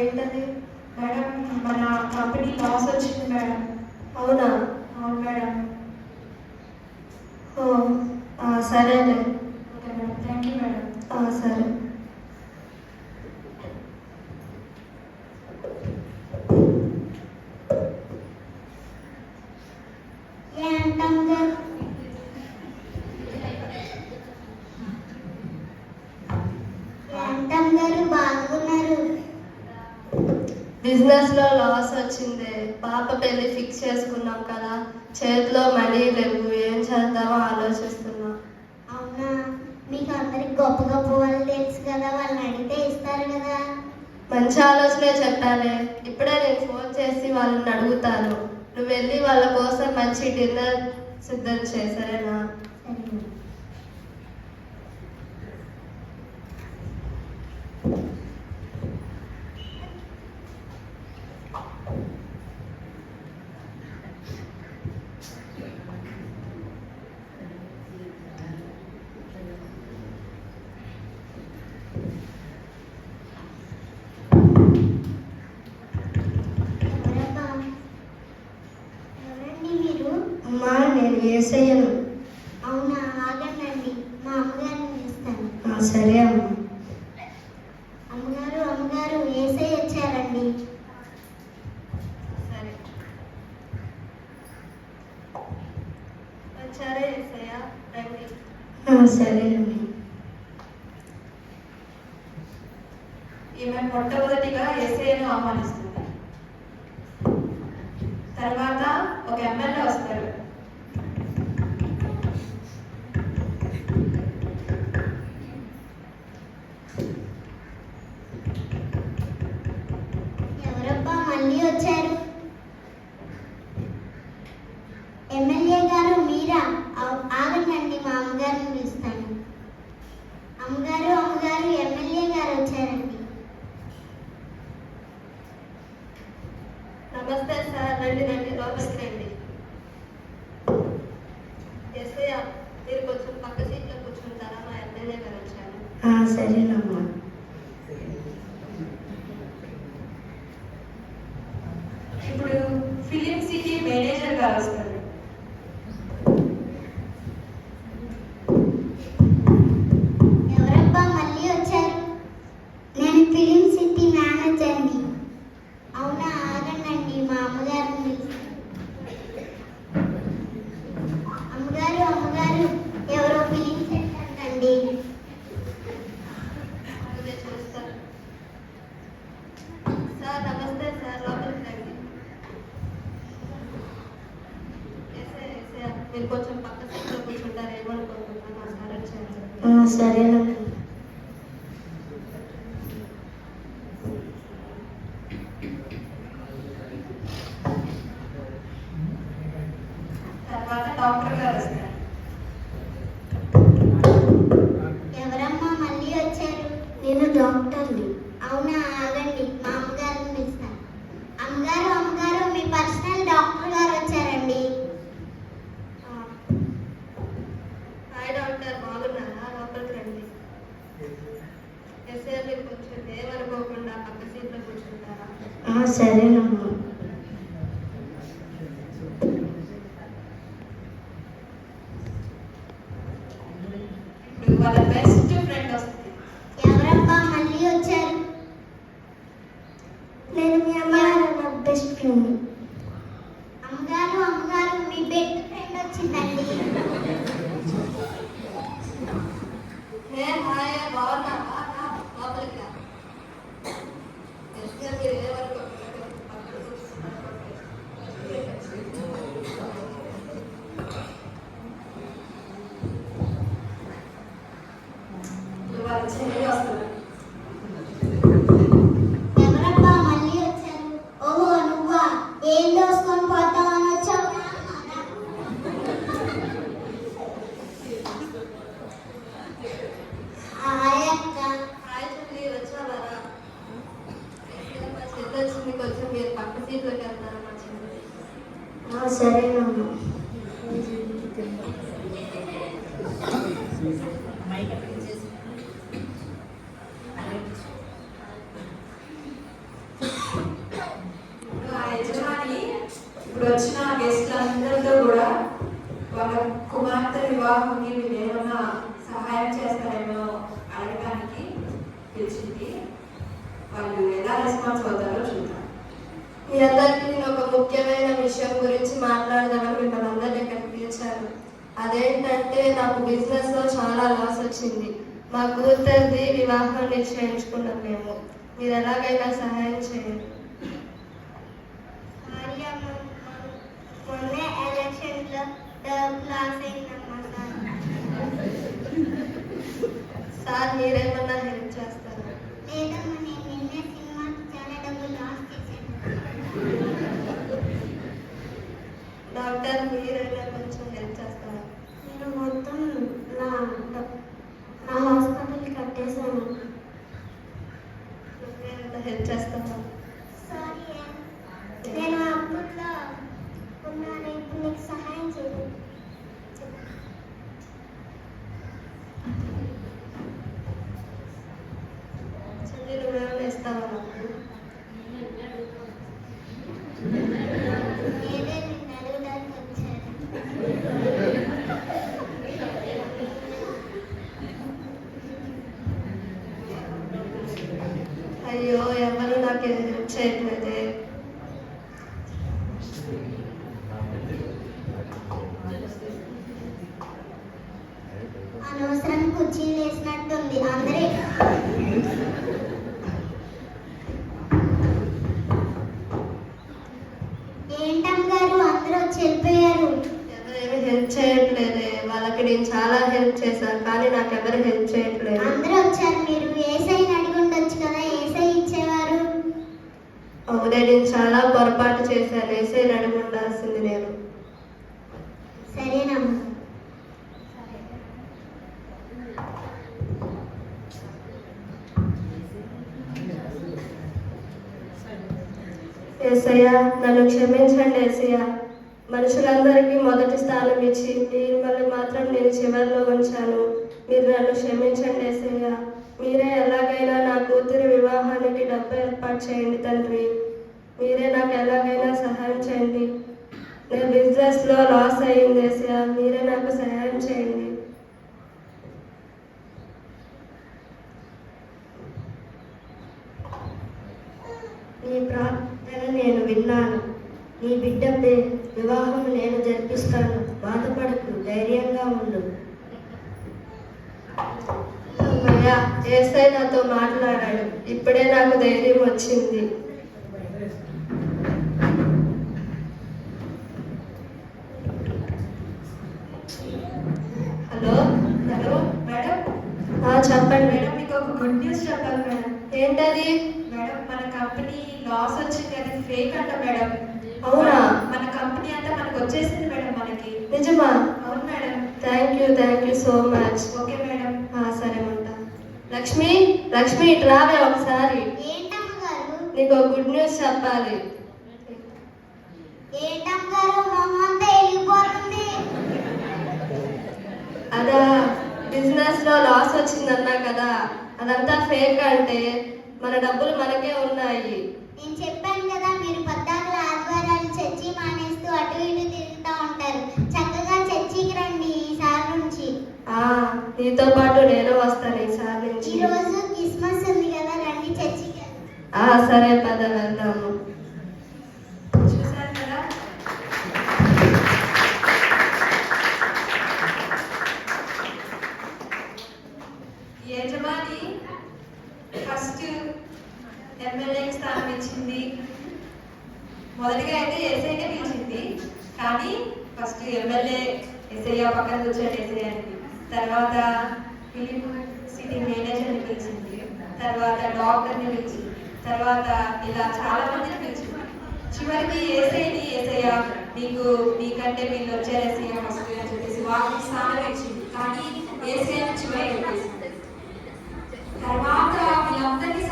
ఏంటది? మేడం, మన company loss వచ్చింది మేడం. అవునా? అవును మేడం. ఓ సరేలే. Okay madam, thank you madam. సరే. బిజినెస్లో లాస్ వచ్చింది. పాప పెళ్ళి ఫిక్స్ చేసుకున్నాం కదా, చేతిలో మనీ లేవు, ఏం చేద్దామో ఆలోచిస్తున్నా. అవునా? మీకు అందరికి గొప్ప గొప్ప వాళ్ళు తెలుసు కదా, వాళ్ళని అడిగితే ఇస్తారు కదా. మంచి ఆలోచనే చెప్పాలే. ఇప్పుడే నేను ఫోన్ చేసి వాళ్ళని అడుగుతాను. నువ్వు వెళ్ళి వాళ్ళ కోసం మంచి డిన్నర్ సిద్ధం చేయి, సరేనా? అమ్మా, నేను ఏసయ్యను. అవునా? ఆగండి, మా అమ్మగారిని పిలుస్తాను. సరే అమ్మా. అమ్మగారు, అమ్మగారు, ఏసై వచ్చారండి. సరే. వచ్చారే ఏసయ్య, రండి. సరే అండి. ఈమె మొట్టమొదటిగా యేసయ్యను ఆహ్వానిస్తుంది. తర్వాత ఒక ఎమ్మెల్యే వస్తారు. ఎవరబ్బా మళ్ళీ వచ్చారు? ఎమ్మెల్యే గారు మీరా? ఆగండి, మా అమ్మగారిని పిలుస్తాను. అమ్మగారు, అమ్మగారు, ఎమ్మెల్యే గారు వచ్చారండి. నమస్తే సార్, రండి రండి, లోపలికి రండి. ఎస్ఐ, మీరు కొంచెం పక్క సీట్లో కూర్చుంటారా? మా ఎమ్మెల్యే గారు వచ్చారు. సరేనమ్మా. ఇప్పుడు ఫిలిం సిటీ మేనేజర్ గారు వస్తారు. ఎవరబ్బా మళ్ళీ వచ్చారు? నేను ఫిలిం సిటీ మేనేజర్ని. అవునా? ఆగండి, మా అమ్మగారిని పిలుస్తాను. అమ్మగారు, అమ్మగారు, ఎవరో ఫిలిం సెట్ అంటండి. చూస్తారు. సార్ నమస్తే సార్, లోపలికి రండి. ఎస్ఐ, ఎస్ఐ, మీరు కొంచెం పక్క సీట్లో కూర్చుంటారు, ఏమనుకుంటున్నాను. మా సార్ వచ్చారు. సరేనండి. తర్వాత డాక్టర్ గారు వస్తారు. ఎవరమ్మా మళ్ళీ వచ్చారు? నేను డాక్టర్ని. అవునా? ఆగండి, మా అమ్మగారిని పిలుస్తాను. అమ్మగారు, అమ్మగారు, మీ పర్సనల్ డాక్టర్ గారు వచ్చారండి. హాయ్ డాక్టర్, బాగున్నారా? లోపలికి రండి. ఎస్ఐ, మీరు కొంచెం ఏమనుకోకుండా పక్క సీట్లో కూర్చుంటారా? సరేనమ్మా. ఇప్పుడు వాళ్ళ బెస్ట్ ఫ్రెండ్ వస్తుంది. ఎవరబ్బా మళ్ళీ వచ్చారు? నేను మీ అమ్మగారు, నా బెస్ట్ ఫ్రెండ్. అమ్మగారు, అమ్మగారు, మీ బెస్ట్ ఫ్రెండ్ వచ్చిందండి. హాయ్, బాగున్నావా? లోపలికి రా. ఎస్ఐ, మీరు ఏమనుకోకుండా వాళ్ళ చెల్లి వస్తుంది. ఎవరబ్బా మళ్ళీ వచ్చారు? ఓహో, నువ్వా? ఏం దోసుకొని పోతామని వచ్చావు? హాయ్ అక్క. హాయ్ చెల్లి, వచ్చావా? మా చెల్లి వచ్చింది, కొంచెం మీరు పక్క సీట్లోకి వెళ్తారా? మా చెల్లి. సరేనమ్మా. ఇప్పుడు వచ్చిన గెస్ట్లందరితో కూడా వాళ్ళ కుమార్తె వివాహానికి మీరు ఏమైనా సహాయం చేస్తారేమో అడగడానికి పిలిచింది. వాళ్ళు ఎలా రెస్పాన్స్ అవుతారో చూద్దాం. మీ అందరికీ నేను ఒక ముఖ్యమైన విషయం గురించి మాట్లాడదామని మిమ్మల్ని అందరినీ ఇక్కడికి పిలిచాను. అదేంటంటే నాకు బిజినెస్లో చాలా లాస్ వచ్చింది. మా కూతురిది వివాహం నిశ్చయించుకున్నాం మేము. మీరు ఎలాగైనా సహాయం చేయండి. మొన్నే ఎలక్షన్లో క్లాస్ అయిందమ్మా సార్ మీరేమన్నా హెల్ప్ చేస్తారా? లేదమ్మా, నేను నిన్నే సినిమాకి చాలా డబ్బులు లాస్ చేశాను. డాక్టర్ మీరైనా కొంచెం హెల్ప్ చేస్తారా? నేను మొత్తం నా హాస్పిటల్ కట్టేశాను. మీరైనా హెల్ప్ చేస్తారా? సారీ, నేను అప్పుల్లో ఉన్నాను. ఇప్పుడు నీకు సహాయం చేయలేదు. చెల్లి నువ్వేమైనా ఇస్తావా నాకు? నేనే నిన్ను అడగడానికి వచ్చాను. అయ్యో ఎవరు నాకు హెల్ప్ చేయట్లేదే. అనవసరం కుర్చీలు వేసినట్టుంది అందరే. ఏంటమ్గారు అందరూ వచ్చి వెళ్ళిపోయారు? ఎవరేమి హెల్ప్ చేయట్లేదే. వాళ్ళకి నేను చాలా హెల్ప్ చేశాను కానీ నాకు ఎవరు హెల్ప్ చేయట్లేదు. అందరూ వచ్చారు, మీరు ఏసైని అడిగి ఉండొచ్చు కదా, ఏసై ఇచ్చేవారు. అవునే, నేను చాలా పొరపాటు చేశాను. వేసే అడిగి ఉండాల్సింది నేను. సరేనమ్మా. ఏసయ్య నన్ను క్షమించండి ఏసయ్య. మనుషులందరికీ మొదటి స్థానం ఇచ్చి మిమ్మల్ని మాత్రం నేను చివరిలో ఉంచాను. మీరు నన్ను క్షమించండి ఏసయ్య. మీరే ఎలాగైనా నా కూతురి వివాహానికి డబ్బు ఏర్పాటు చేయండి తండ్రి. మీరే నాకు ఎలాగైనా సహాయం చేయండి. నేను బిజినెస్లో లాస్ అయ్యింది ఏసయ్య. మీరే నాకు సహాయం చేయండి. నీ ప్రార్థన నేను విన్నాను. నీ బిడ్డ వివాహం నేను జరిపిస్తాను. బాధపడకు, ధైర్యంగా ఉండు. అమ్మయ్య, ఏసై నాతో మాట్లాడాడు. ఇప్పుడే నాకు ధైర్యం వచ్చింది. Hello hello madam. చెప్పండి మేడం, మీకు ఒక గుడ్ న్యూస్ చెప్పాలి మేడం. ఏంటది? మేడం, మన కంపెనీ లాస్ వచ్చింది, అది ఫేక్ అంట మేడం. అవునా? మన కంపెనీ అంతా మనకు వచ్చేసింది మేడం. మనకి నిజమా? అవును madam. Thank you so much. Okay madam. సరే ఉంటా. లక్ష్మి లక్ష్మి ఇటు రావే ఒకసారి. ఏంటమ్మగారు? నీకు గుడ్ న్యూస్ చెప్పాలి. ఏంటమ్మగారు మొహం అంతా వెళ్ళిపోతుంది? అదా, బిజినెస్ లో లాస్ వచ్చిందన్నా కదా, అదంతా ఫేక్. అంటే మన డబ్బులు మనకే ఉన్నాయి. నేను చెప్పాను కదా, మీరు 14 ఆదివారాలు చర్చి మానేస్తూ అటు ఇటు తిరుగుతూ ఉంటారు. చక్కగా చర్చికి రండి ఈసారి నుంచి. నీతో పాటు నేను వస్తాను ఈసారి నుంచి. ఈ రోజు క్రిస్మస్ ఉంది కదా, రండి చర్చికి. సరే పద వెళ్దాము. చూసారు కదా, యజమాని ఫస్ట్ ఎమ్మెల్యేకి స్థానం ఇచ్చింది. మొదటిగా అయితే ఎస్ఐనే పిలిచింది, కానీ ఫస్ట్ ఎమ్మెల్యే ఎస్ఐ పక్కన కూర్చొని ఎస్ఐ అండి. తర్వాత ఫిలిం సిటీ మేనేజర్ని పిలిచింది, తర్వాత డాక్టర్ని పిలిచింది, తర్వాత ఇలా చాలా మందిని పిలిచింది. చివరికి ఏసైని ఏసయ్య నీకు నీకంటే వీళ్ళు వచ్చారు ఏసయ్య ఫస్ట్ అని చెప్పేసి వాళ్ళకి స్థానం ఇచ్చింది. కానీ ఏసఐ చివరికి పెట్టేసింది. తర్వాత వీళ్ళందరికీ